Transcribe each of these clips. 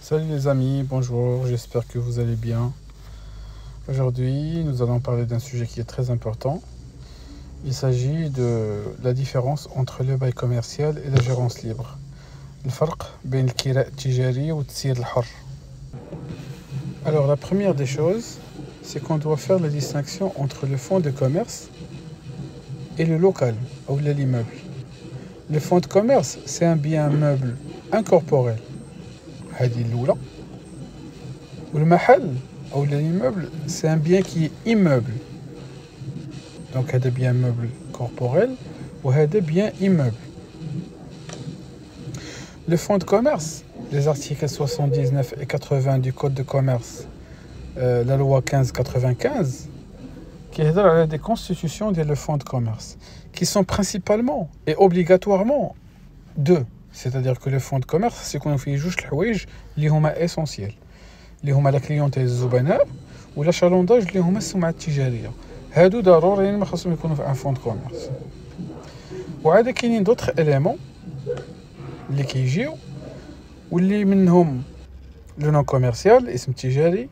Salut les amis, bonjour, j'espère que vous allez bien. Aujourd'hui, nous allons parler d'un sujet qui est très important. Il s'agit de la différence entre le bail commercial et la gérance libre. الفرق بين الكراء التجاري والتسيير الحر. Alors la première des choses, c'est qu'on doit faire la distinction entre le fonds de commerce et le local, ou l'immeuble. Le fonds de commerce, c'est un bien meuble incorporel. هذه الأولى. والمحل ou l'immeuble, c'est un bien qui est immeuble. Donc هذا bien meuble corporel وهذا bien immeuble. Le fonds de commerce, les articles 79 et 80 du Code de commerce, la loi 1595, qui est dans des constitutions des fonds de commerce, qui sont principalement et obligatoirement deux. C'est-à-dire que le fonds de commerce, c'est qu'on fait juste الحوايج اللي هما essentiels. اللي هما لا كليونتيل الزبناء ولا شالونداج اللي هما السمعة التجارية. هادو ضروري ما خاصهم يكونوا في ان فون دو كوميرس. وعاد كاينين دوطخ اليمون اللي كيجيو واللي منهم لو نون كوميرسيال الاسم التجاري،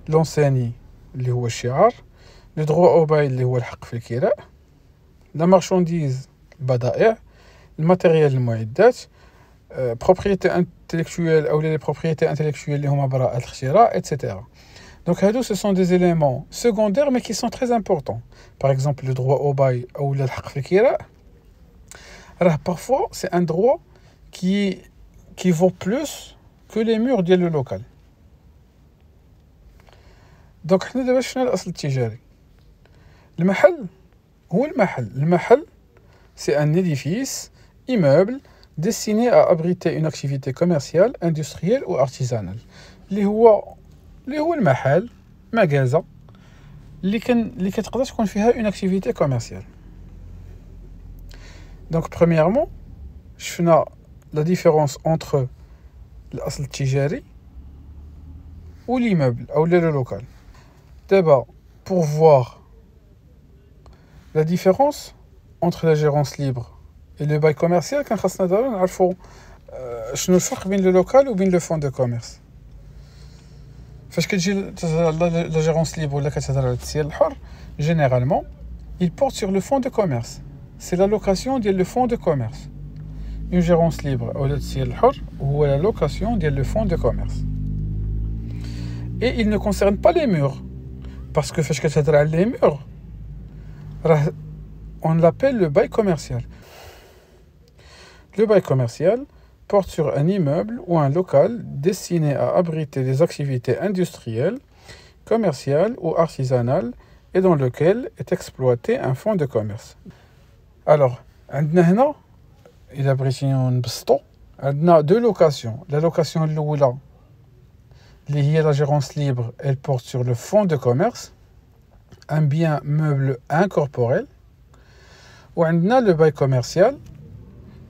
لونساني اللي هو الشعار، لو دروا او باي اللي هو الحق في الكراء، لا مارشانديز البضائع، الماتيريال المعدات، propriété intellectuelle ou les propriétés intellectuelles اللي هما براءة الاختراع etc. Donc ce sont des éléments secondaires mais qui sont très importants. Par exemple le droit au bail ou le الحق في الكراء، parfois c'est un droit qui vaut plus que les murs ديال le local. Donc حنا دابا شفنا الأصل التجاري. المحل هو المحل c'est un édifice immeuble destiné à abriter une activité commerciale, industrielle ou artisanale. اللي هو المحل مغازة اللي كتقدر تكون فيها une activité commerciale. Donc premièrement, شفنا la différence entre الأصل التجاري ou l'immeuble ou le local. D'abord, pour voir la différence entre la gérance libre et le bail commercial, كان خاصنا دابا نعرفوا شنو الفرق بين لو لوكال وبين لو فون دو كوميرس. فاش كتجي لا جيرونس ليبر ولا كتهضر على التسيير الحر، généralement il porte sur le fonds de commerce. C'est la location ديال le fonds de commerce. Une gérance libre ou le التسيير الحر هو la location ديال le fonds de commerce. Et il ne concerne pas les murs, parce que فاش كتهضر على les murs راه on l'appelle le bail commercial. Le bail commercial porte sur un immeuble ou un local destiné à abriter des activités industrielles, commerciales ou artisanales et dans lequel est exploité un fonds de commerce. Alors, عندنا هنا إلا بغيتيو نبسطو عندنا deux locations. La location الأولى اللي هي la gérance libre, elle porte sur le fonds de commerce, un bien meuble incorporel. وعندنا le bail commercial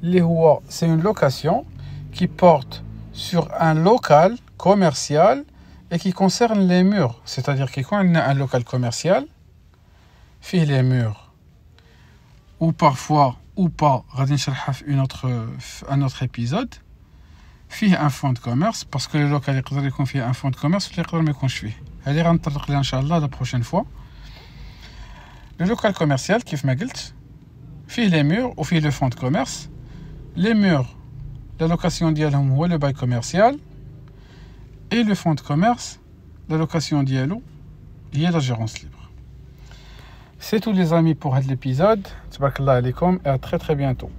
اللي هو c'est une location qui porte sur un local commercial et qui concerne les murs. C'est-à-dire qu'il y a un local commercial فيه les murs ou parfois ou pas غادي نشرحها في un autre épisode فيه un fonds de commerce parce que le local يقدر يكون فيه un fonds de commerce ولا يقدر ما يكونش فيه. هذه غنطرق لها ان شاء الله la prochaine fois. Le local commercial كيف ما قلت فيه les murs ou فيه le fonds de commerce. Les murs, la location ديالهم هو le bail commercial et le fonds de commerce, la location ديالو هي la gérance libre. C'est tout les amis pour cet épisode. Tabarakallah alaikum et à très très bientôt.